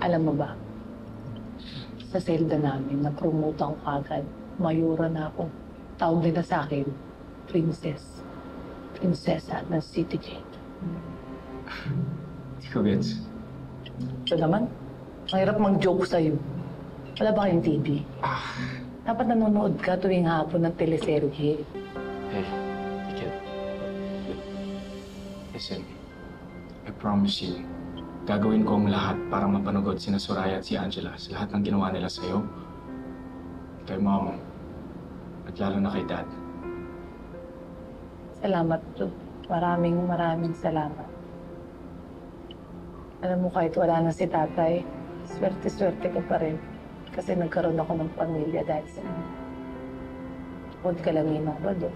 Alam mo ba, sa selda namin, na-promote ako kagad. Mayura na ako. Tawag nila sa akin, princess. Prinsesa ng City Gate. Hindi ko gets. Ito naman, mahirap mag-joke sa'yo. Wala ba kayong TV? Dapat nanonood ka tuwing hapon ng teleserye. Hey, kid. Listen, I promise you, gagawin ko ang lahat para mapanugod sina Soraya at si Angela sa lahat ng ginawa nila sa'yo, kay Mama, at lalo na kay Dad. Salamat, Joe. Maraming salamat. Alam mo, kahit wala na si tatay, swerte-swerte ko pa rin. Kasi nagkaroon ako ng pamilya dahil sa inyo. Huwag ka lang ba doon?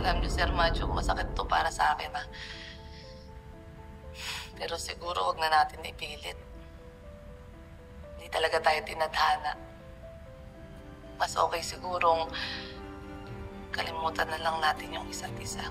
Alam niyo, Sir Macho, masakit to para sa akin, ha? Pero siguro huwag na natin ipilit. Hindi talaga tayo tinadhana. Mas okay sigurong kalimutan na lang natin yung isa't isa.